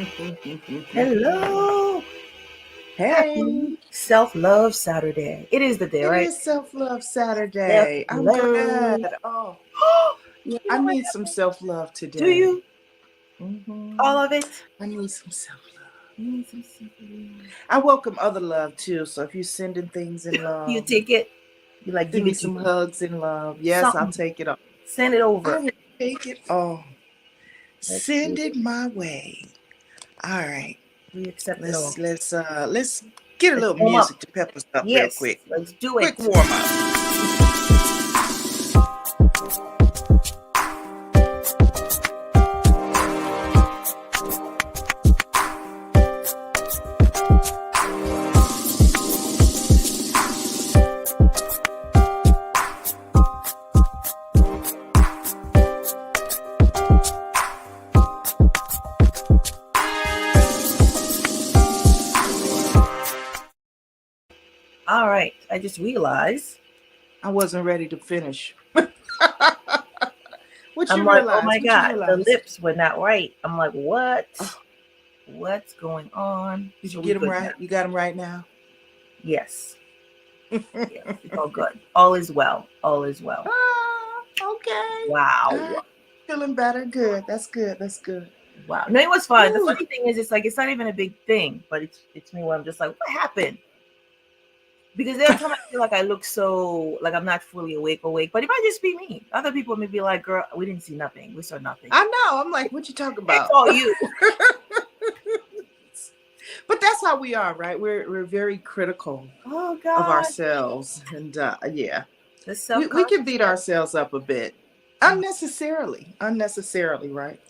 Hello. Hey, Happy Self-Love Saturday. It is the day, it right? is Self-Love Saturday. I'm Self-love. glad. Oh, yeah, You I know what need some happened? self-love Do you? today. All hmm of it? I need some self-love. You need some self-love. I welcome other love too. So if you're sending things in You love, take it. You like send give me it to some me. hugs in love. Yes, I'll Something. take it all. Send it I over. will take it all. Let's Send do it it. my way. All right. We accept it all. Let's get a Let's little warm up. music to pep us up real Yes. quick. Let's do Quick it. warm up. All right. I just realized. I wasn't ready to finish. What I'm you like, oh realize? my What you God, the realize? lips were not right. I'm like, what? Oh, What's going on? did So you we get them good now. right? You got them right now? Yes. Yes. It's all good. All is well. All is well. Okay. All Wow. right. Feeling better. Good. That's good. That's good. Wow. No, it was fun. The Whew. funny thing is it's like it's not even a big thing, but it's me where I'm just like, what happened? Because there are times I feel like I look so like I'm not fully awake. But it might just be me. Other people may be like, girl, we didn't see nothing. We saw nothing. I know. I'm like, what you talking It's about? all you. But that's how we are, right? We're very critical Oh of God. ourselves, and yeah, The we can beat self-consciousness. ourselves up a bit Oh, unnecessarily, right?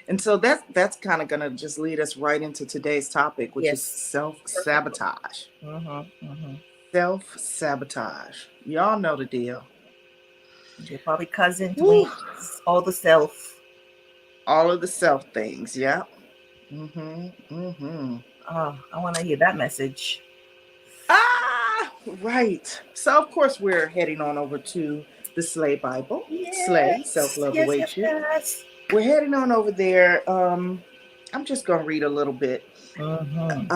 And so that's kind of gonna just lead us right into today's topic, which is yes. self Perfectly. sabotage. Mm-hmm. Self sabotage. Y'all know the deal. They're probably cousin, Woo. twins, all the self. All of the self things. Yeah. Mm-hmm. Oh, I want to hear that message. Ah, right. So of course we're heading on over to the Slay Bible. Slay, self Yes, love yes, yes, awaits you. yes. We're heading on over there. I'm just gonna read a little bit. Mm-hmm.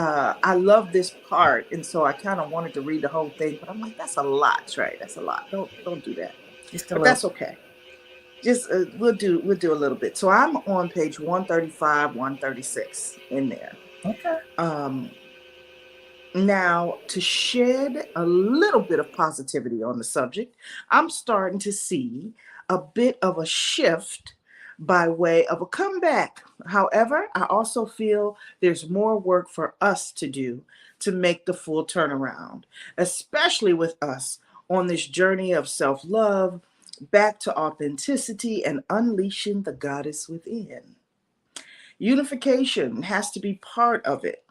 I love this part, and so I kind of wanted to read the whole thing, but I'm like, that's a lot, right? That's a lot. Don't do that. Just a But little. that's okay. Just we'll do a little bit. So I'm on page 135, 136 in there. Okay. Um, Now, to shed a little bit of positivity on the subject, I'm starting to see a bit of a shift by way of a comeback. However, I also feel there's more work for us to do to make the full turnaround, especially with us on this journey of self love, back to authenticity, and unleashing the goddess within. Unification has to be part of it.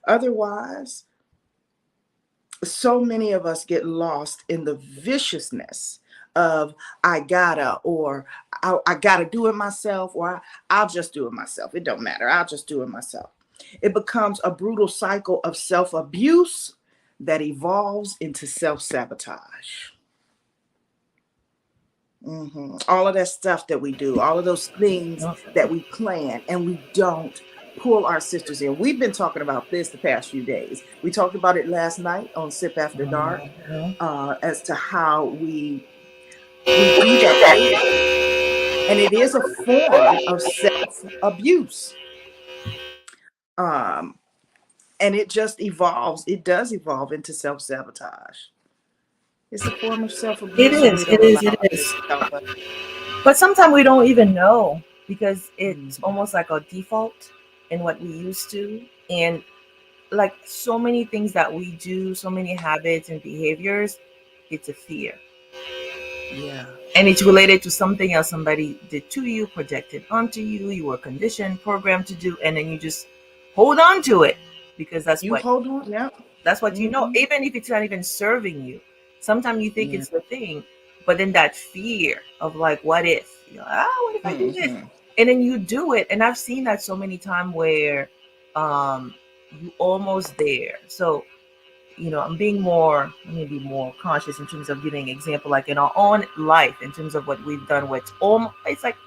Otherwise, so many of us get lost in the viciousness of I gotta, or I gotta do it myself, or I'll just do it myself. It don't matter. I'll just do it myself. It becomes a brutal cycle of self abuse that evolves into self sabotage. All of that stuff that we do, all of those things that we plan and we don't pull our sisters in. We've been talking about this the past few days. We talked about it last night on Sip After Dark, Mm-hmm. as to how we do that thing, and it is a form of self abuse. Um, and it just evolves. It does evolve into self sabotage. It's a form of self It abuse when we is. It don't is. allow It others is. to help us. But sometimes we don't even know because it's Mhm. almost like a default in what we used to. And like so many things that we do, so many habits and behaviors, it's a fear. Yeah. And it's related to something else somebody did to you, projected onto you, you were conditioned, programmed to do, and then you just hold on to it because You hold on. Yeah. that's what you know, hmm even if it's not even serving you. Sometimes you think Yeah. it's the thing, but then that fear of like, what if? What if I do this? hmm And then you do it. And I've seen that so many times where um you almost there. So, I'm being more, let me be more conscious in terms of giving example, like in our own life, in terms of what we've done, where it's like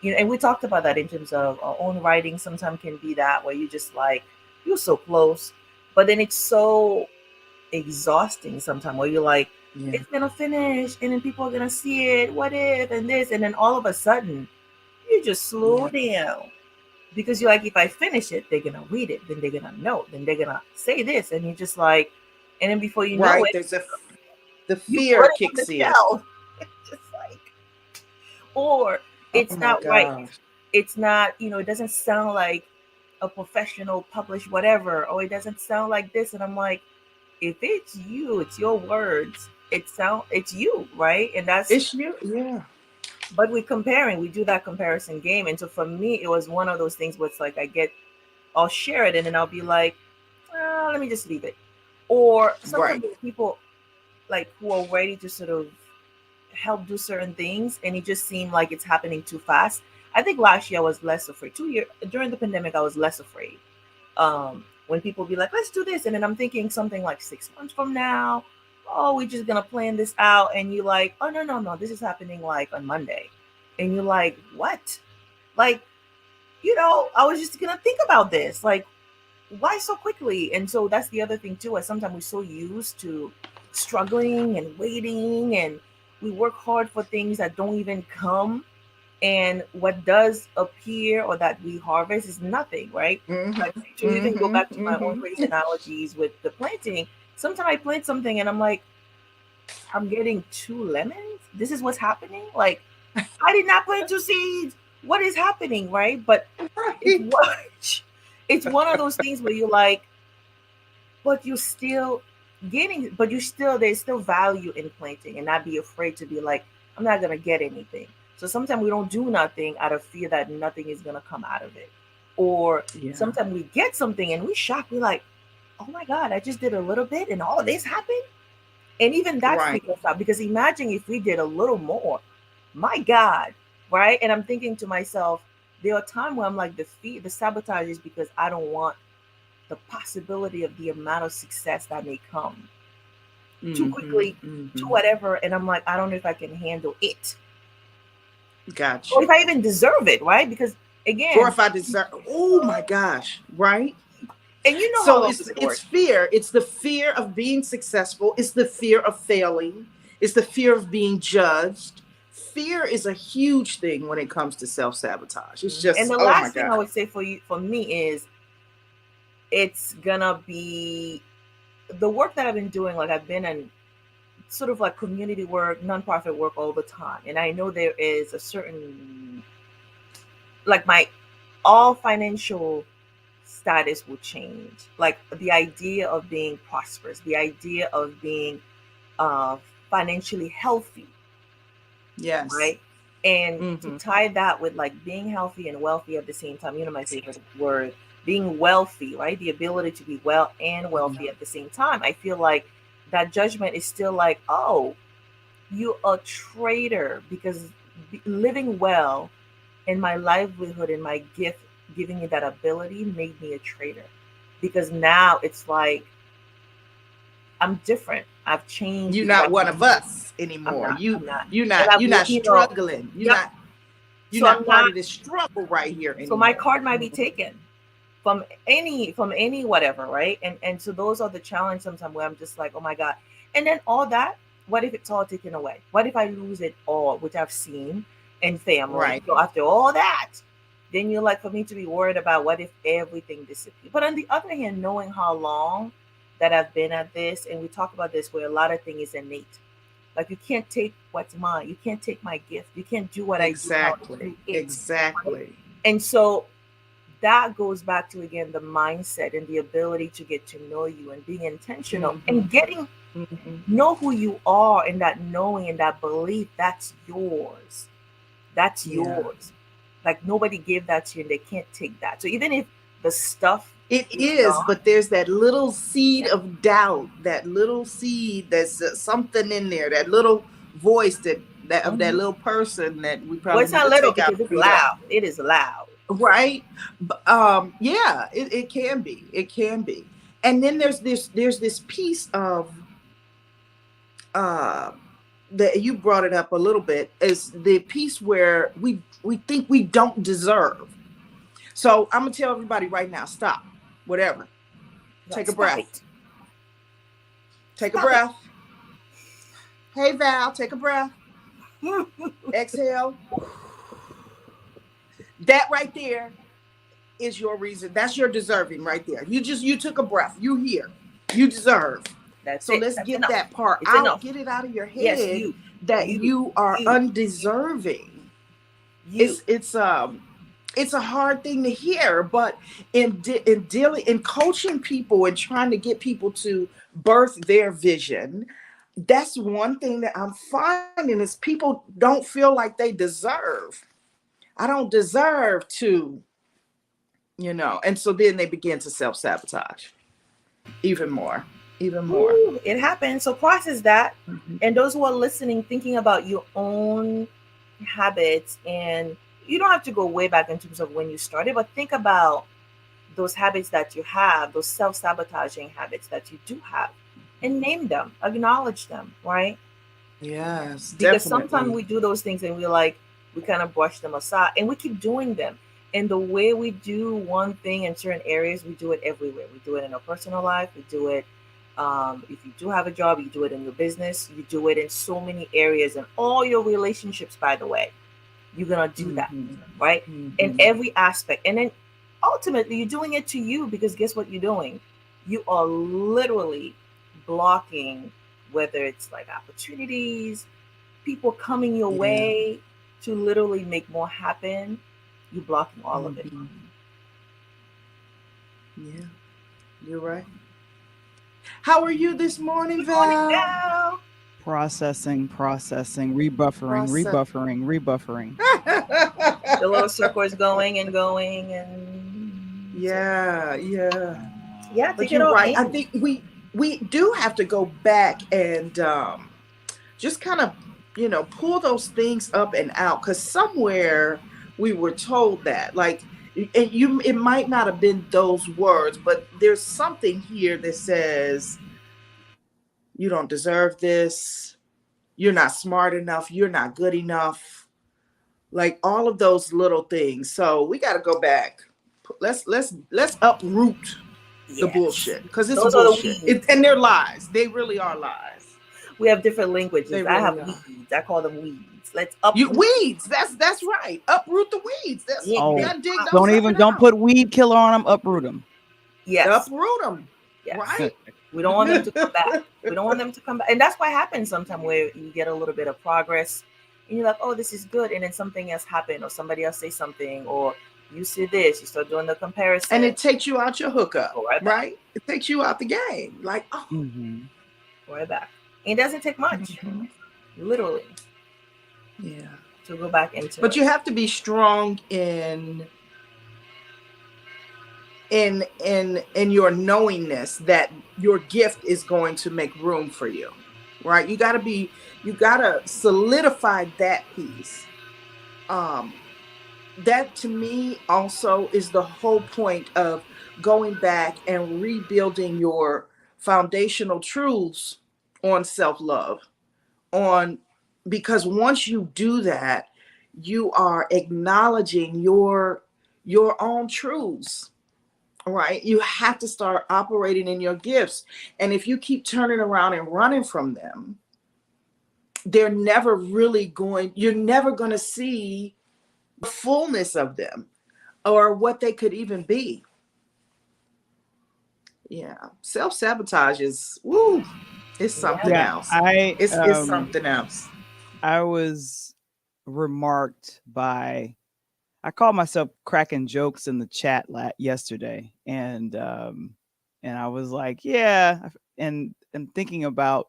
You know, and we talked about that in terms of our own writing. Sometimes can be that where you just like you're so close, but then it's so exhausting sometimes where you're like, Yeah. it's gonna finish and then people are gonna see it. What if and this and then all of a sudden you just slow Yeah. down because you're like, if I finish it, they're gonna read it, then they're gonna know, then they're gonna say this, and you're just like, and then before you know Right. it, There's the you fear put it on the kicks in. shelf. Just like, or Oh it's my not right. gosh. It's not, you know, it doesn't sound like a professional published whatever, or it doesn't sound like this. And I'm like, if it's you, it's your words, it's you, right? And that's, It's you. Yeah. but we're comparing, we do that comparison game. And so for me, it was one of those things where it's like I'll share it and then I'll be like, let me just leave it. Or sometimes Right. there are people like who are ready to sort of help do certain things and it just seemed like it's happening too fast. I think last year I was less afraid. 2 year during the pandemic I was less afraid. When people be like, let's do this, and then I'm thinking something like 6 months from now, oh, we're just gonna plan this out, and you're like, oh no, no, no, this is happening like on Monday. And you're like, what? Like, you know, I was just gonna think about this. Like, why so quickly? And so that's the other thing too, is sometimes we're so used to struggling and waiting and we work hard for things that don't even come, and what does appear or that we harvest is nothing, right? Like Mm-hmm. to even go back to my own Mm-hmm. race analogies with the planting, sometimes I plant something and I'm like, I'm getting 2 lemons, this is what's happening. Like, I did not plant 2 seeds, what is happening, right? But it's Right. what it's one of those things where you're like, but you're still getting, but you still, there's still value in planting and not be afraid to be like, I'm not gonna get anything. So sometimes we don't do nothing out of fear that nothing is gonna come out of it. Or Yeah. sometimes we get something and we shock, we're like, oh my god, I just did a little bit and all this happened. And even that Right. freaked us out because imagine if we did a little more, my god, right? And I'm thinking to myself, there are times where I'm like, the sabotage is because I don't want the possibility of the amount of success that may come too Mm-hmm. quickly to Mm-hmm. whatever. And I'm like, I don't know if I can handle it Got or you. if I even deserve it, right? Because Or again, if I deserve, oh my gosh, right? and you know how So long it's we've been it's working. fear. It's the fear of being successful. It's the fear of failing. It's the fear of being judged. Fear is a huge thing when it comes to self-sabotage. It's And just, the oh my last thing I God. would say for you, for me, is it's gonna be the work that I've been doing. Like I've been in sort of like community work, nonprofit work all the time, and I know there is a certain, like my all financial status will change. Like the idea of being prosperous, the idea of being uh, financially healthy, Yes. right? And to Mm-hmm. tie that with like being healthy and wealthy at the same time, you know, my favorite word, being wealthy, right? The ability to be well and Yeah. wealthy at the same time. I feel like that judgment is still like, oh, you a traitor because living well and my livelihood and my gift giving me that ability made me a traitor, because now it's like I'm different. I've changed You're because not I one can of do it. us I'm anymore. not. You I'm not. you're And not I've, you're not you know, struggling. You're yep. not you're So not I'm part not. of this struggle right here So my anymore. card might be Mhm. taken from any whatever, right? And so those are the challenge sometimes where I'm just like, oh my god. And then all that, what if it's all taken away? What if I lose it all, which I've seen in family? Right. So after all that, then you're like, for me to be worried about what if everything disappears. But on the other hand, knowing how long that I've been at this, and we talk about this where a lot of things is innate. Like you can't take what's mine. You can't take my gift. You can't do what I do how I do Exactly. it. Right? Exactly. And so that goes back to again the mindset and the ability to get to know you and being intentional Mm-hmm. and getting Mm-hmm. know who you are, and that knowing and that belief, that's yours. That's Yeah. yours. Like nobody gave that to you and they can't take that. So even if the stuff It is is, gone, but there's that little seed yeah. of doubt, that little seed that's something in there, that little voice that of that Mhm. little person that we Well, probably it's need not to little take out because and it's beat up. loud. It is loud. Right? Yeah, it can be. It can be. And then there's this piece of uh that you brought it up a little bit, is the piece where we think we don't deserve. So I'm gonna tell everybody right now, stop. Whatever. Like, Take a stop breath. it. Take a Stop it. breath. Hey Val, take a breath. Exhale. That right there is your reason. That's your deserving right there. You took a breath. You here. You deserve. That's So it. let's That's get enough. that part It's out. enough. Get it out of your Yes, head you, that you, you are you, you, undeserving. you. It's a hard thing to hear, but in dealing in coaching people and trying to get people to birth their vision, that's one thing that I'm finding is people don't feel like they deserve. I don't deserve to, and so then they begin to self-sabotage even more, even more. Ooh, it happens. So process that. Mhm. And those who are listening, thinking about your own habits, and you don't have to go way back in terms of when you started, but think about those habits that you have, those self-sabotaging habits that you do have, and name them, acknowledge them, right? Yes, Because sometimes we definitely. do those things and we're like, we kind of brush them aside and we keep doing them. And the way we do one thing in certain areas, we do it everywhere. We do it in our personal life, we do it, if you do have a job, you do it in your business, you do it in so many areas, and all your relationships, by the way, you're gonna do that, Hmm. right? In Hmm. every aspect. And then ultimately you're doing it to you, because guess what you're doing? You are literally blocking, whether it's like opportunities, people coming your Yeah. way to literally make more happen. You're blocking all of it. Hmm. Yeah, you're right. How are you this morning, Good morning, Val? Val. Processing, rebuffering, Process. rebuffering, rebuffering. The little circle is going and going and Yeah, yeah. yeah, But take it you're all right. I in. think we do have to go back and just kind of, pull those things up and out, because somewhere we were told that, like, and it might not have been those words, but there's something here that says you don't deserve this, you're not smart enough, you're not good enough, like all of those little things. So we got to go back. Let's uproot the Yes. bullshit, because it's Those are the bullshit, weeds. and they're lies. They really are lies. We have different They languages. I have really are. weeds. I call them weeds. Let's You uproot. weeds. That's right. Uproot the weeds. That's Yeah, we Oh, gotta dig wow. those up and don't out. put weed killer on them. Uproot them. Yes. Uproot them. Yes. Right. We don't want them to come back. We don't want them to come back. And that's what happens sometimes, where you get a little bit of progress and you're like, oh, this is good. And then something else happened, or somebody else say something, or you see this, you start doing the And comparison, it takes you out your hookup. go right back, Right. It takes you out the game. Like, oh. Hmm. go right back. And it doesn't take much, Mhm. literally, Yeah. to go back into But it. you have to be strong in your knowingness that your gift is going to make room for you. Right. You gotta solidify that piece. Um, that to me also is the whole point of going back and rebuilding your foundational truths on self-love, on because once you do that, you are acknowledging your own truths. Right, you have to start operating in your gifts, and if you keep turning around and running from them, you're never going to see the fullness of them or what they could even be. Yeah, self-sabotage is, woo, it's something Yeah. Yeah, else. It's something else. I was remarked by. I called myself cracking jokes in the chat yesterday, and I was like, yeah, and thinking about,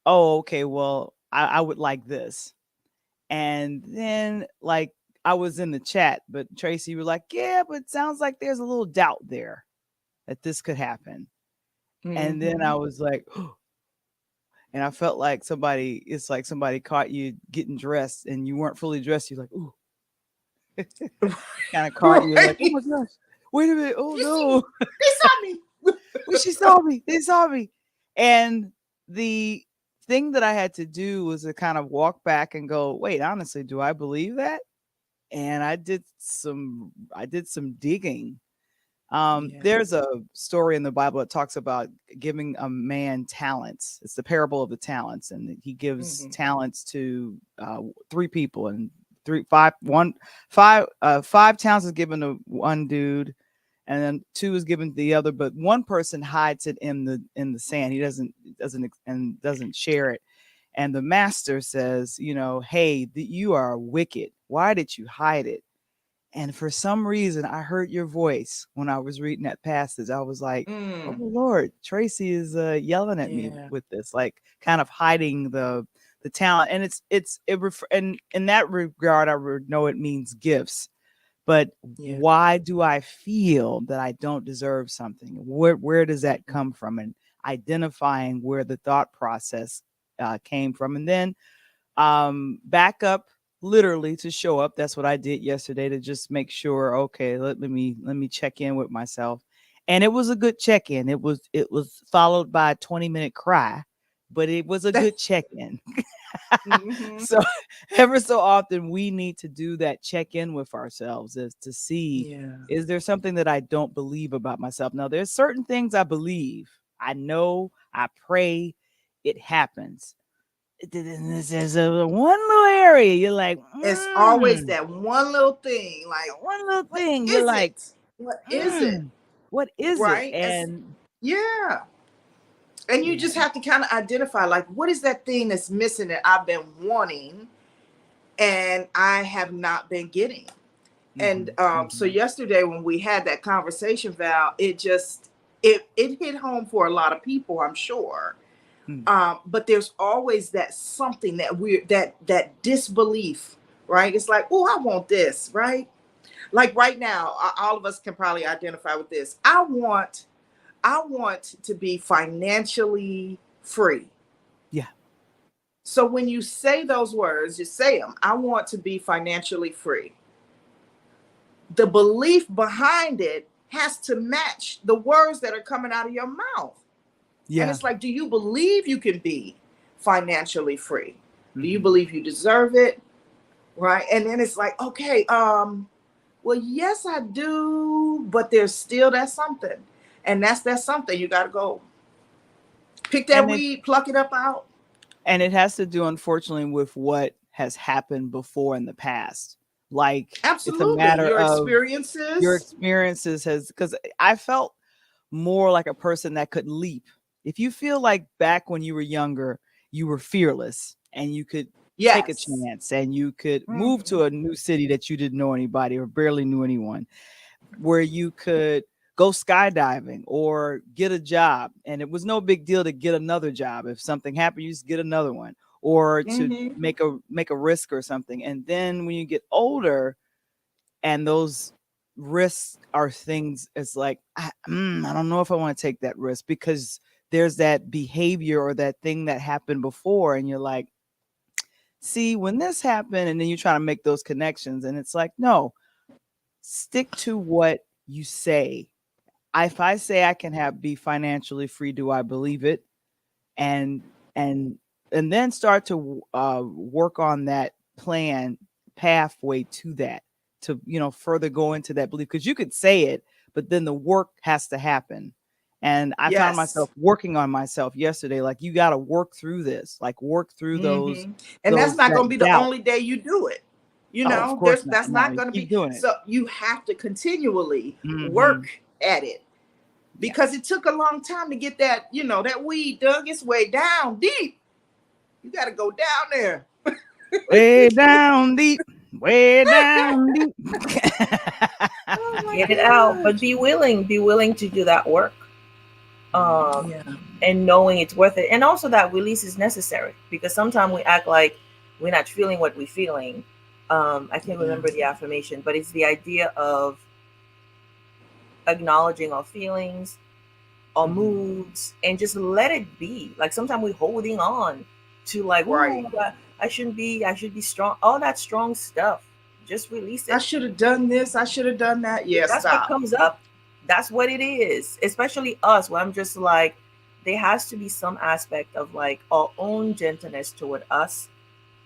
oh, okay, well, I would like this, and then like I was in the chat, but Tracy was like, yeah, but it sounds like there's a little doubt there that this could happen, and then I Hmm. was like, and I felt like it's like somebody caught you getting dressed and you weren't fully dressed. You're like, ooh, kind of caught you like, oh Right. my gosh, wait a minute, oh You see, no, they saw me. well, she saw me, they saw me, and the thing that I had to do was to kind of walk back and go, wait, honestly, do I believe that? And I did some digging. Yeah. There's a story in the Bible that talks about giving a man talents. It's the parable of the talents, and he gives Mm-hmm. talents to three people, and five talents is given to one dude, and then two is given to the other. But one person hides it in the sand. He doesn't share it. And the master says, hey, you are wicked. Why did you hide it? And for some reason, I heard your voice when I was reading that passage. I was like, "Oh Mm. Lord, Tracy is yelling at me Yeah. with this, like kind of hiding the talent." And and in that regard, I would know it means gifts. But Yeah. why do I feel that I don't deserve something? Where does that come from? And identifying where the thought process came from, and then back up literally to show up. That's what I did yesterday, to just make sure, okay, let me check in with myself. And it was a good check-in. It was followed by a 20-minute cry, but it was a good check-in. Mm-hmm. So ever so often we need to do that check-in with ourselves, is to see, Yeah. is there something that I don't believe about myself? Now, there's certain things I believe, I know, I pray, it happens. There's a one little area you're like, It's always that one little thing. that Like, one little what thing you're is like, it? What is it? what is it? Right? And Yeah. And you yeah, just have to kind of identify, like, what is that thing that's missing that I've been wanting and I have not been getting? And so mhm. yesterday when we had that conversation, Val, it hit home for a lot of people, I'm sure. Mm. But there's always that something that that disbelief, right? It's like, oh, I want this, right? Like right now, all of us can probably identify with this. I want to be financially free. Yeah, So when you say those words, just say them. I want to be financially free. The belief behind it has to match the words that are coming out of your mouth. And yeah. it's like, do you believe you can be financially free? Do you Hmm. believe you deserve it? Right? And then it's like, okay, well, yes, I do, but there's still that something. And that's that something. You gotta go pick that And it weed, pluck it up out. and it has to do, unfortunately, with what has happened before in the past. Like, it's a Absolutely. matter Your of your experiences. experiences, has because I felt more like a person that could leap. If you feel like back when you were younger, you were fearless and you could take a Yes. chance and you could move Mhm. to a new city that you didn't know anybody or barely knew anyone, where you could go skydiving or get a job, and it was no big deal to get another job. If something happened, you just get another one, or to Mhm. make a risk or something. And then when you get older, and those risks are things, it's like, I don't know if I want to take that risk, because there's that behavior or that thing that happened before, and you're like, see, when this happened, and then you try to make those connections, and it's like, no, stick to what you say. If I say I can be financially free, do I believe it? And and and then start to work on that plan, pathway to that, to further go into that belief, because you could say it, but then the work has to happen. And I found myself Yes. working on myself yesterday, like, you got to work through this, like work through those Hmm. And that's those not going that to be the doubt. only day you do it. Oh, of course not. That's No, not you going to keep be. doing it. So you have to continually Hmm. work at it Yeah. because it took a long time to get that, that weed dug its way down deep. You got to go down there. Way down deep, way down deep. Oh my Get it out, but gosh. be willing to do that work. um Yeah. and knowing it's worth it, and also that release is necessary, because sometimes we act like we're not feeling what we're feeling. I can't Yeah. remember the affirmation, but it's the idea of acknowledging our feelings, our Hmm. moods, and just let it be. Like sometimes we're holding on to, like, Right. ooh, I should be strong, all that strong stuff. Just release I it. should have done this. I should have done that. If Yeah, that's what stop. comes up, that's what it is. Especially us, where I'm just like, there has to be some aspect of like our own gentleness toward us,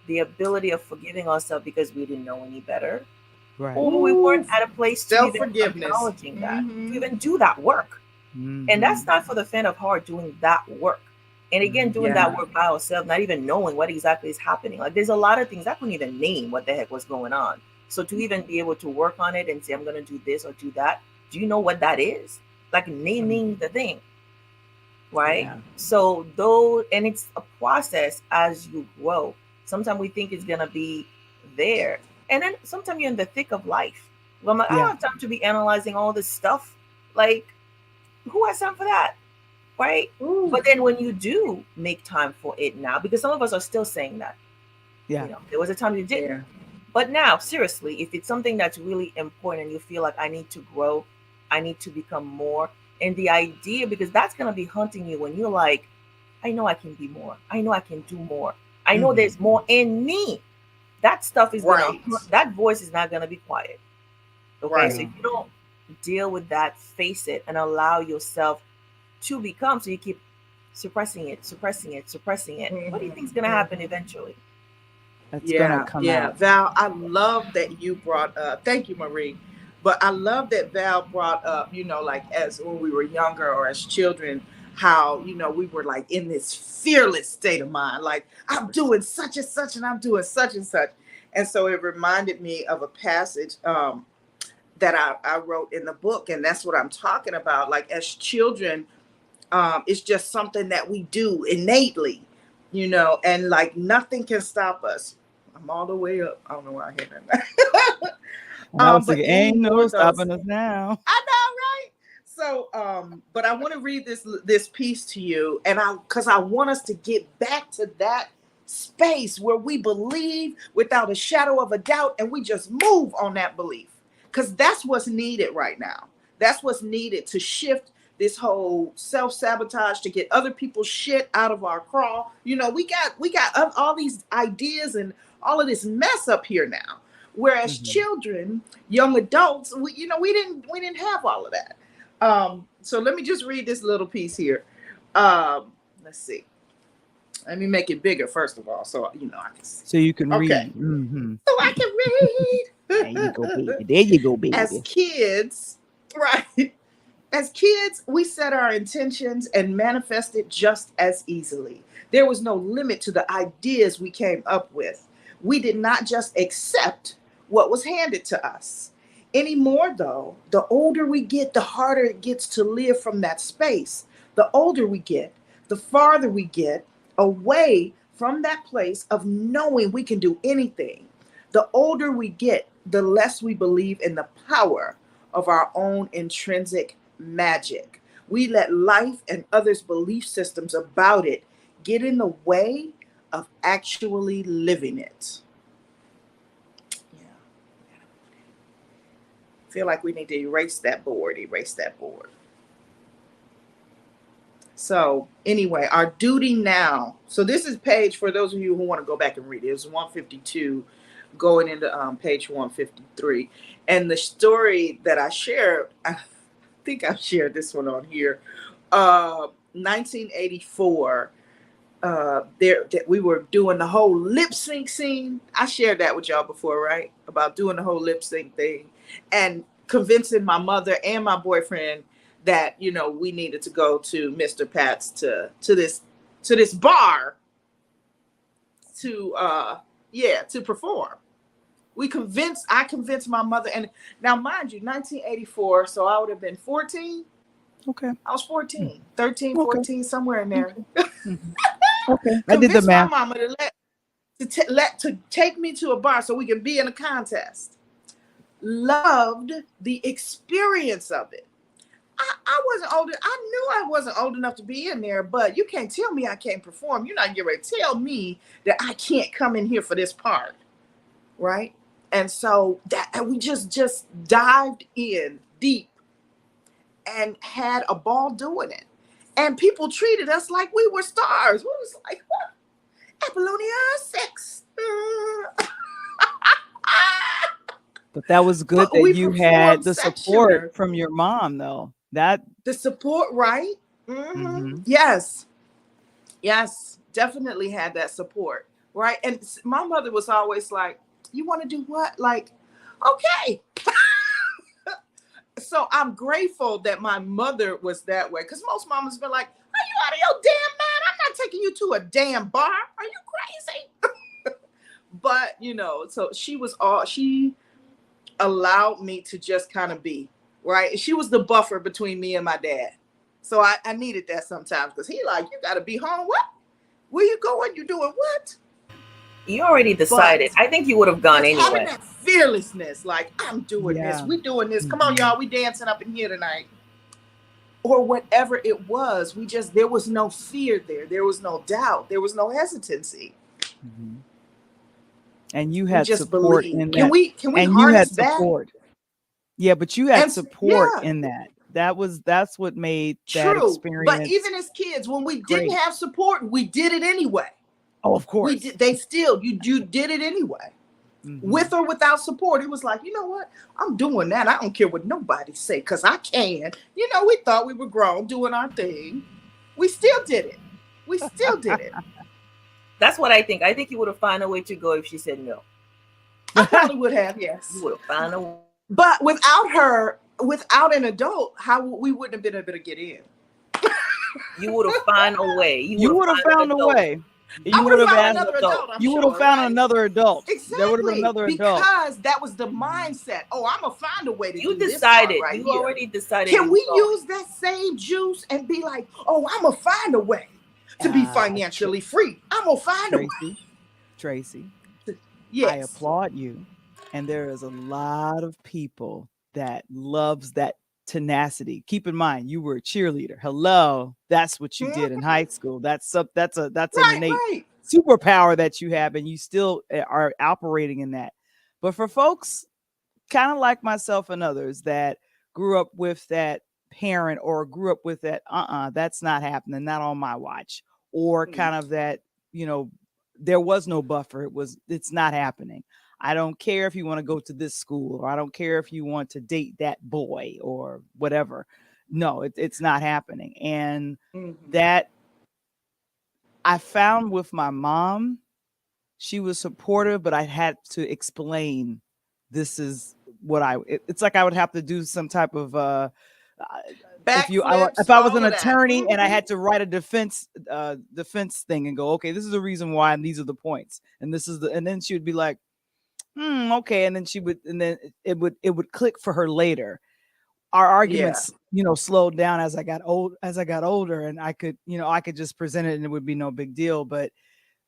the ability of forgiving ourselves because we didn't know any better, Right. or we weren't Ooh, at a place to even self-forgiveness. acknowledging that, to Mm-hmm. even do that work. And that's Mm-hmm. not for the faint of heart, doing that work. And again, doing Mm-hmm. that Yeah. work by ourselves, not even knowing what exactly is happening. Like there's a lot of things I couldn't even name what the heck was going on. So to even be able to work on it and say, I'm going to do this or do that, do you know what that is? Like naming the thing, right? Yeah. So though, and it's a process as you grow. Sometimes we think it's going to be there. And then sometimes you're in the thick of life. Well, I'm like, I Yeah. don't have time to be analyzing all this stuff. Like, who has time for that? Right? Ooh. But then when you do make time for it now, because some of us are still saying that, Yeah. there was a time you didn't. Yeah. But now, seriously, if it's something that's really important and you feel like I need to grow, I need to become more, and the idea, because that's going to be hunting you when you're like, I know I can be more. I know I can do more. I know Mm-hmm. there's more in me. That stuff is going to, Right. that voice is not going to be quiet. Okay. So Right. if you don't deal with that, face it, and allow yourself to become, so you keep suppressing it, suppressing it, suppressing it, what do you think is going to Mm-hmm. happen Mm-hmm. eventually? That's gonna Yeah, come yeah. out. Val, I love that you brought up, thank you, Marie. But I love that Val brought up, like as when we were younger or as children, how, we were like in this fearless state of mind, like I'm doing such and such and I'm doing such and such. And so it reminded me of a passage that I wrote in the book. And that's what I'm talking about. Like as children, it's just something that we do innately, and like nothing can stop us. I'm all the way up. I don't know why I hit that. I was But thinking, ain't no anymore, those stopping us now. I know, right? So, but I want to read this piece to you, and because I want us to get back to that space where we believe without a shadow of a doubt, and we just move on that belief, because that's what's needed right now. That's what's needed to shift this whole self-sabotage, to get other people's shit out of our crawl. We got all these ideas and all of this mess up here now. Whereas Mm-hmm. children, young adults, we didn't have all of that. So let me just read this little piece here. Let's see. Let me make it bigger first of all, so I can see. So you can Okay, read. Mm-hmm. so I can There you go, read. baby. There you go, As baby. kids, right? As kids, we set our intentions and manifested just as easily. There was no limit to the ideas we came up with. We did not just accept what was handed to us. Anymore, though, the older we get, the harder it gets to live from that space. The older we get, the farther we get away from that place of knowing we can do anything. The older we get, the less we believe in the power of our own intrinsic magic. We let life and others' belief systems about it get in the way of actually living it. Yeah. Feel like we need to erase that board. So anyway, our duty now. So this is page, for those of you who want to go back and read it, it's 152 going into page 153. And the story that I shared, I think I've shared this one on here. 1984, there that we were doing the whole lip sync scene. I shared that with y'all before, right? About doing the whole lip sync thing and convincing my mother and my boyfriend that we needed to go to Mr. Pat's to this bar to to perform. I convinced my mother, and now mind you, 1984, so I would have been 14. Okay. I was 14, 13, Okay. 14, somewhere in there. Okay. Mm-hmm. Okay. I did the Convinced my math. mama to take me to a bar so we can be in a contest. Loved the experience of it. I wasn't old. I knew I wasn't old enough to be in there, but you can't tell me I can't perform. You're not getting ready to tell me that I can't come in here for this part, right? And so we just dived in deep and had a ball doing it. And people treated us like we were stars. We was like, what? Apollonia 6. But that was good But that we you had performed the support secular. from your mom, though. That The support, right? Yes. Yes, definitely had that support, right? And my mother was always like, "You want to do what?" Like, okay. So I'm grateful that my mother was that way, because most mamas been like, "Are you out of your damn mind? I'm not taking you to a damn bar. Are you crazy?" But so she allowed me to just kind of be, right. She was the buffer between me and my dad. So I needed that sometimes, because he like, "You got to be home. What? Where you going? You doing what?" You already But decided. I think you would have gone just having anyway. that fearlessness, like, "I'm doing this. Yeah. We doing this. Come on, y'all. We dancing up in here tonight." Or whatever it was, there was no fear there. There was no doubt. There was no hesitancy. And you We had just support believe. in Can that. we And you harness had that? support. Yeah, but you had And support yeah, in that. That's what made that true. But experience even as kids, when we didn't great. have support, we did it anyway. Oh, of We course. did. They still you did it anyway. With or without support, it was like, you know what? I'm doing that. I don't care what nobody say, because I can. We thought we were grown doing our thing. We still did it. We still did it. That's what I think. I think you would have found a way to go if she said no. I probably would have, You yes. would have found a way. But without her, without an adult, how we wouldn't have been able to get in. You would have found a way. You would have found found an a adult. way. I You would would have have found asked. another adult, I'm You would have sure, found right? another adult. There would have been Exactly. another adult. Because that was the mindset. Oh, I'm going to find a way to You do this part decided. right You here. already decided Can you we were going. use that same juice and be like, oh, I'm going to find a way to be financially free? I'm going to find a way. Tracy, I Yes. applaud you. And there is a lot of people that loves that tenacity. Keep in mind, you were a cheerleader. Hello, that's what you did in high school. That's an innate Right. superpower that you have, and you still are operating in that. But for folks kind of like myself and others that grew up with that parent, or grew up with that, that's not happening, not on my watch, or kind of that, there was no buffer. It's not happening. I don't care if you want to go to this school, or I don't care if you want to date that boy or whatever. No, it's not happening. And that I found with my mom, she was supportive, but I had to explain, this is what it's like I would have to do some type of Backflips, if I was all an of that. attorney and I had to write a defense thing and go, okay, this is the reason why, and these are the points, and this is and then she would be like, okay, and then it would click for her later. Our arguments, slowed down as I got older, and I could just present it and it would be no big deal. But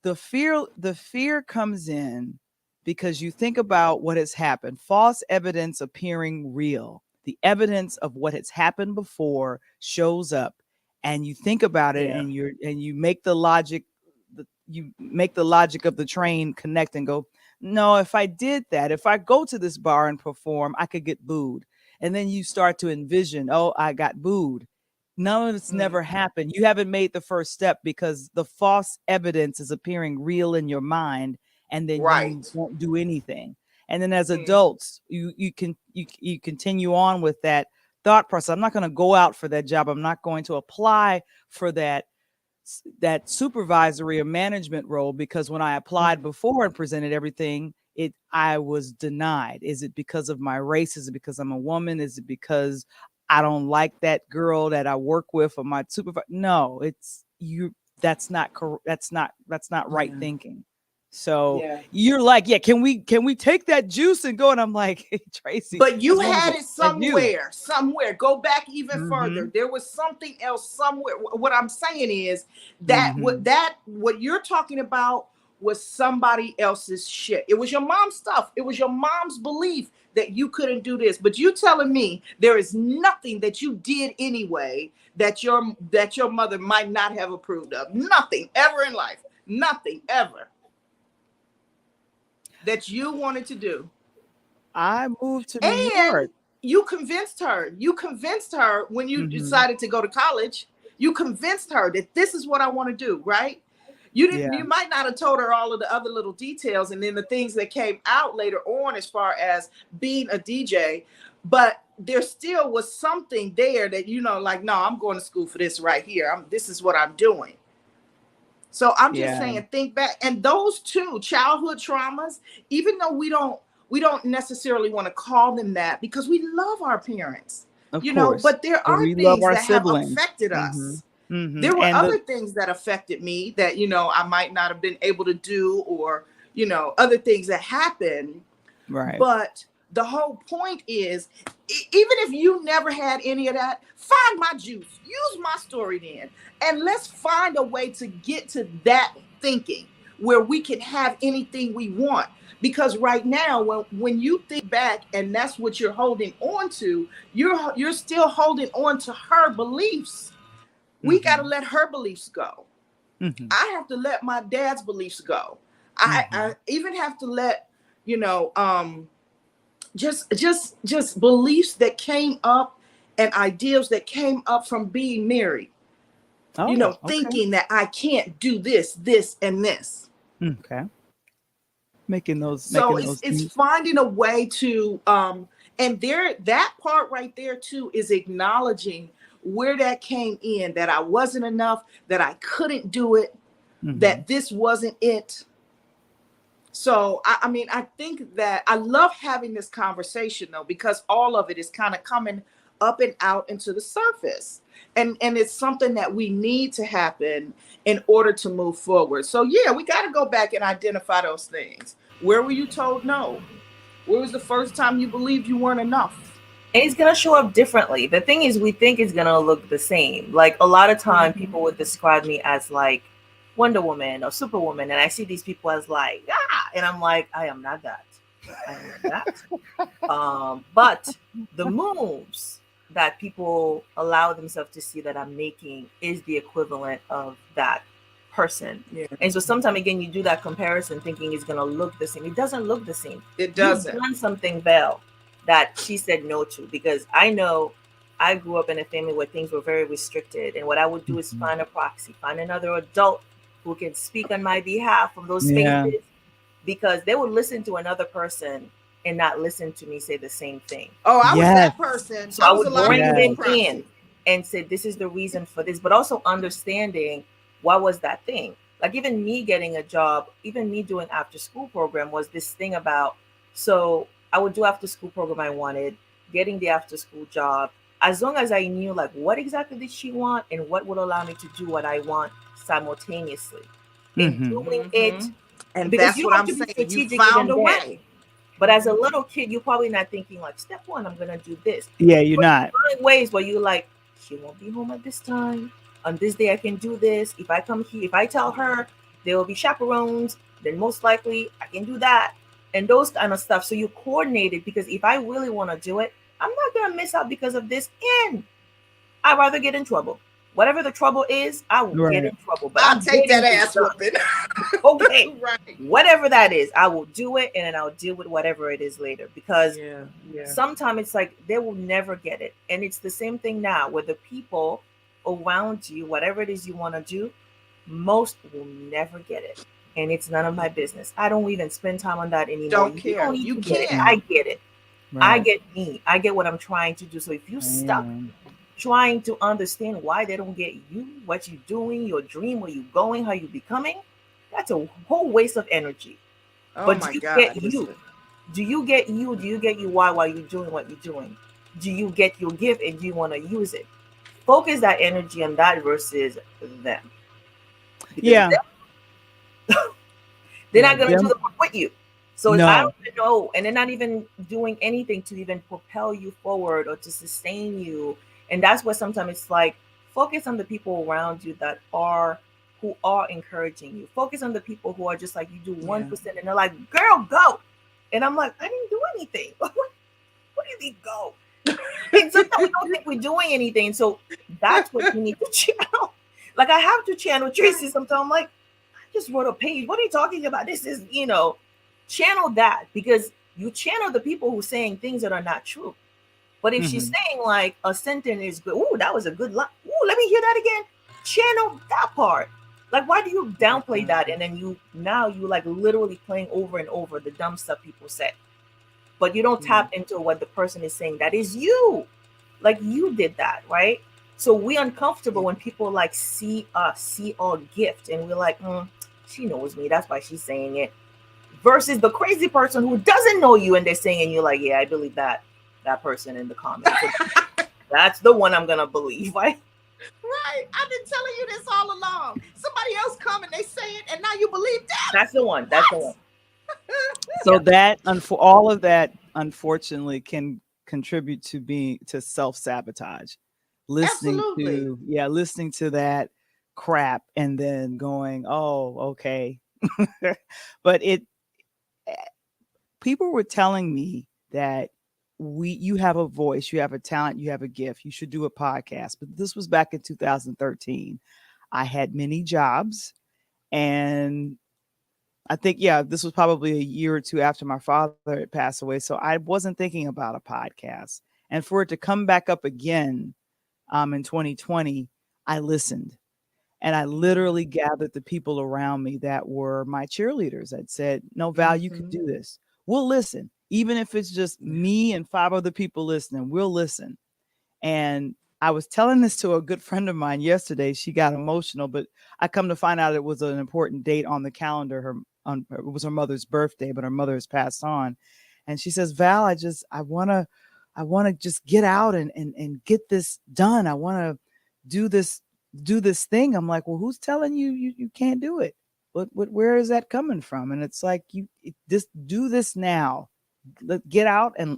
the fear comes in because you think about what has happened, false evidence appearing real. The evidence of what has happened before shows up, and you think about it, and you make the logic of the train connect and go, no, if I did that, if I go to this bar and perform, I could get booed. And then you start to envision, oh, I got booed. None of it's never happened. You haven't made the first step, because the false evidence is appearing real in your mind, and then you won't do anything. And then as adults, you continue on with that thought process. I'm not going to go out for that job. I'm not going to apply for that supervisory or management role, because when I applied before and presented everything, I was denied. Is it because of my race? Is it because I'm a woman? Is it because I don't like that girl that I work with, or my supervisor? No, it's you. That's not correct. That's not right thinking. So you're like, can we take that juice and go? And I'm like, hey, Tracy, but you had it somewhere. Go back even further. There was something else somewhere. What I'm saying is that what you're talking about was somebody else's shit. It was your mom's stuff. It was your mom's belief that you couldn't do this. But you telling me there is nothing that you did anyway that your mother might not have approved of. Nothing ever in life. Nothing ever that you wanted to do. I moved to New York. You convinced her. You convinced her when you decided to go to college. You convinced her that this is what I want to do, right? You didn't. You might not have told her all of the other little details, and then the things that came out later on, as far as being a DJ. But there still was something there that, like, no, I'm going to school for this right here. This is what I'm doing. So I'm just saying, think back. And those two childhood traumas, even though we don't necessarily want to call them that, because we love our parents, of course, but there and are we love things our that have siblings. affected Mm-hmm. us. Mm-hmm. There were And other things that affected me that, I might not have been able to do, or, other things that happened. right. But the whole point is, even if you never had any of that, find my juice, use my story then, and let's find a way to get to that thinking where we can have anything we want. Because right now, when you think back and that's what you're holding on to, you're still holding on to her beliefs. We got to let her beliefs go. Mm-hmm. I have to let my dad's beliefs go. Mm-hmm. I even have to let, just beliefs that came up and ideas that came up from being married. Okay. Thinking that I can't do this, and this. Okay. Making So it's things. finding a way to and that part right there too is acknowledging where that came in, that I wasn't enough, that I couldn't do it, that this wasn't it. So I mean, I think that I love having this conversation though, because all of it is kind of coming up and out into the surface. And it's something that we need to happen in order to move forward. So yeah, we got to go back and identify those things. Where were you told no? Where was the first time you believed you weren't enough? And it's gonna show up differently. The thing is, we think it's gonna look the same. Like a lot of time, people would describe me as like Wonder Woman or Superwoman, and I see these people as like, and I'm like, I am not that. I am not that. But the moves that people allow themselves to see that I'm making is the equivalent of that person. Yeah. And so sometimes again, you do that comparison thinking it's gonna look the same. It doesn't look the same. It doesn't. You've done something, Belle, that she said no to, because I know I grew up in a family where things were very restricted, and what I would do is find a proxy, find another adult who can speak on my behalf from those spaces, because they would listen to another person and not listen to me say the same thing. Oh, I was that person. So I was would bring them in and say, this is the reason for this, but also understanding what was that thing. Like even me getting a job, even me doing after school program was this thing about, so I would do after school program I wanted, getting the after school job, as long as I knew like what exactly did she want and what would allow me to do what I want simultaneously. In doing it, and because that's you what have I'm to be saying. You strategic found a even then. way. But as a little kid, you're probably not thinking like, step one, I'm gonna do this. Yeah, you're not. You find ways where you're like, she won't be home at this time. On this day, I can do this. If I come here, if I tell her there will be chaperones, then most likely I can do that, and those kind of stuff. So you coordinate it, because if I really want to do it, I'm not gonna miss out because of this, and I'd rather get in trouble. Whatever the trouble is, I will get in trouble. But I'll I'm take that ass whooping. Okay, right. Whatever that is, I will do it, and then I'll deal with whatever it is later. Because sometimes it's like they will never get it, and it's the same thing now with the people around you. Whatever it is you want to do, most will never get it, and it's none of my business. I don't even spend time on that anymore. Don't care. You don't need You to get it. can't. I get it. Right. I get me. I get what I'm trying to do. So if you stuck trying to understand why they don't get you, what you're doing, your dream, where you're going, how you're becoming, that's a whole waste of energy. Oh but my do you God, get you? Do you get you? Do you get you why while you're doing what you're doing? Do you get your gift and do you want to use it? Focus that energy on that versus them. Because they're not going to do the work with you. So I don't even know. And they're not even doing anything to even propel you forward or to sustain you. And that's what sometimes it's like, focus on the people around you who are encouraging you. Focus on the people who are just like, you do 1% and they're like, girl, go. And I'm like, I didn't do anything. What do you mean go? And sometimes we don't think we're doing anything. So that's what you need to channel. Like I have to channel Tracy sometimes. I'm like, I just wrote a page. What are you talking about? This is, channel that, because you channel the people who are saying things that are not true. But if she's saying like a sentence is good, ooh, that was a good line. Ooh, let me hear that again. Channel that part. Like, why do you downplay that? And then you like literally playing over and over the dumb stuff people say. but you don't Mm. tap into what the person is saying. That is you. Like you did that, right? So we uncomfortable when people like see us, see our gift, and we're like, she knows me. That's why she's saying it. Versus the crazy person who doesn't know you and they're saying, and you're like, yeah, I believe that person in the comments. So that's the one I'm gonna believe, right? Right. I've been telling you this all along. Somebody else come and they say it, and now you believe them. That's the one. That's the one. What? So that all of that unfortunately can contribute to being to self-sabotage. Absolutely. Listening to that crap and then going, "Oh, okay." But people were telling me that you have a voice, you have a talent, you have a gift. You should do a podcast. But this was back in 2013. I had many jobs, and I think, this was probably a year or two after my father had passed away. So I wasn't thinking about a podcast. And for it to come back up again in 2020, I listened. And I literally gathered the people around me that were my cheerleaders that said, "No, Val, you could do this. We'll listen. Even if it's just me and 5 other people listening, we'll listen." And I was telling this to a good friend of mine yesterday. She got emotional, but I come to find out it was an important date on the calendar. It was her mother's birthday, but her mother has passed on. And she says, "Val, I wanna just get out and get this done. I wanna do this do this thing." I'm like, "Well, who's telling you can't do it? Where is that coming from?" And it's like, just do this now. Get out and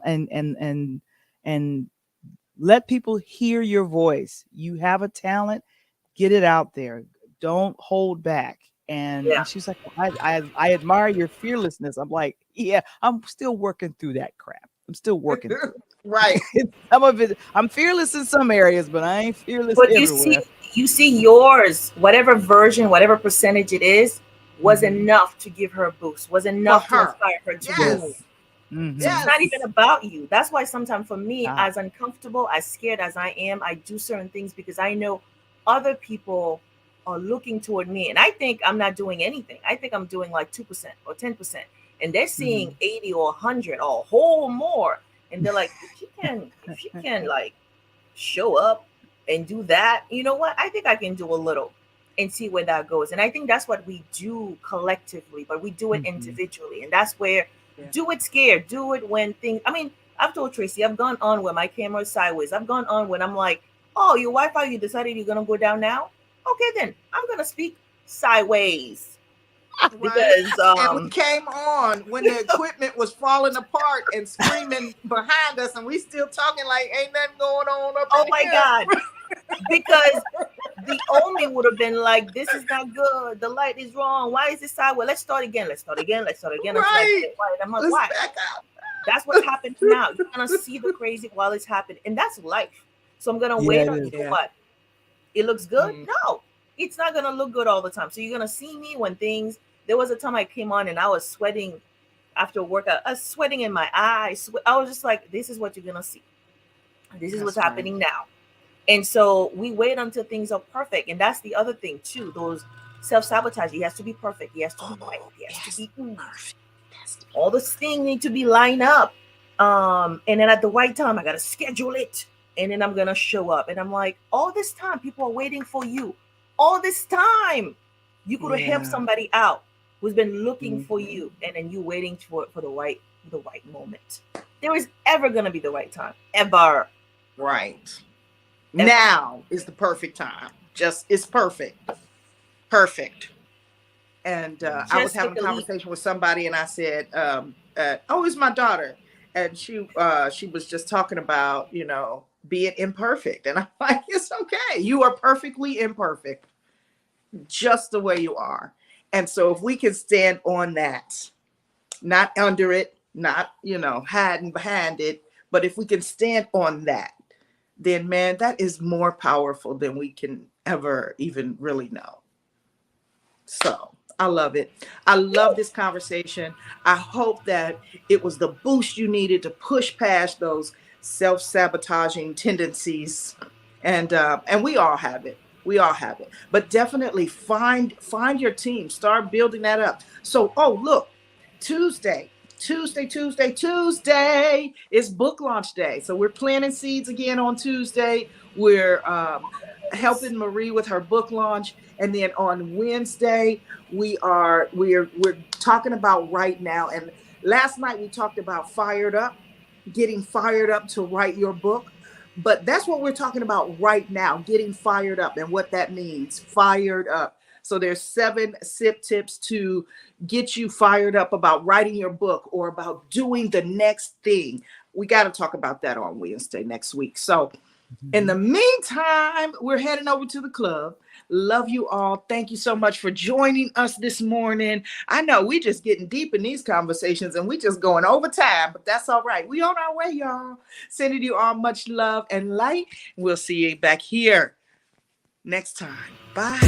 let people hear your voice. You have a talent, get it out there. Don't hold back. Yeah. And she's like, I admire your fearlessness. I'm like, yeah, I'm still working through that crap. I'm still working through Right. it. Some of it, I'm fearless in some areas, but I ain't fearless But everywhere. you see yours, whatever version, whatever percentage it is, was enough to give her a boost, was For enough to her. inspire her to move. Yes. So Mm-hmm. it's not even Yes. about you. That's why sometimes for me, Ah, as uncomfortable, as scared as I am, I do certain things because I know other people are looking toward me. And I think I'm not doing anything. I think I'm doing like 2% or 10%. And they're seeing mm-hmm. 80 or 100 or a whole more. And they're like, if she can like show up and do that, you know what? I think I can do a little and see where that goes. And I think that's what we do collectively, but we do it Mm-hmm. individually. And that's where Yeah. do it scared, do it when things, I mean, I've told Tracy, I've gone on where my camera is sideways. I've gone on when I'm like, oh, your Wi Fi, you decided you're going to go down now? Okay, then I'm going to speak sideways Right. because, And we came on when the equipment was falling apart and screaming behind us, and we still talking like ain't nothing going on up oh in my here. God, because the Omi would have been like, this is not good. The light is wrong. Why is this sideways? Let's start again. Let's start again. Let's start again until I get Right. it right. I'm like, Let's why? back up. That's what's happening now. You're gonna see the crazy while it's happening, and that's life. So I'm gonna Yeah, wait it is. until Yeah. what? It looks good? Mm. No, it's not gonna look good all the time. So you're gonna see me when things. There was a time I came on and I was sweating after workout. I was sweating in my eyes. I was just like, this is what you're gonna see. This is what's That's right. happening now. And so we wait until things are perfect. And that's the other thing too. Those self-sabotage. He has to be perfect. He has to be right. Oh, He has to yes. be Perfect. That's the all those things need to be lined up. And then at the right time, I gotta schedule it. And then I'm gonna show up. And I'm like, all this time, people are waiting for you. All this time, you could have helped yeah. somebody out who's been looking for Mhm. you, and then you waiting for the right moment. There is ever gonna be the right time. Ever. Right. Ever. Now is the perfect time. Just it's perfect. Perfect. And I was Just having take a a leap. conversation with somebody, and I said, "Oh, it's my daughter," and she was just talking about being imperfect, and I'm like, "It's okay. You are perfectly imperfect, just the way you are." And so, if we can stand on that, not under it, not hiding behind it, but if we can stand on that, then man, that is more powerful than we can ever even really know. So I love it. I love this conversation. I hope that it was the boost you needed to push past those self-sabotaging tendencies. And we all have it. We all have it. But definitely find your team. Start building that up. So, oh look, Tuesday. Tuesday is book launch day. So we're planting seeds again on Tuesday. We're helping Marie with her book launch. And then on Wednesday, we're talking about right now. And last night we talked about fired up, getting fired up to write your book. But that's what we're talking about right now, getting fired up and what that means, fired up. So there's 7 sip tips to get you fired up about writing your book or about doing the next thing. We got to talk about that on Wednesday next week. So in the meantime, we're heading over to the club. Love you all. Thank you so much for joining us this morning. I know we just getting deep in these conversations and we just going over time, but that's all right. We on our way, y'all. Sending you all much love and light. We'll see you back here next time. Bye.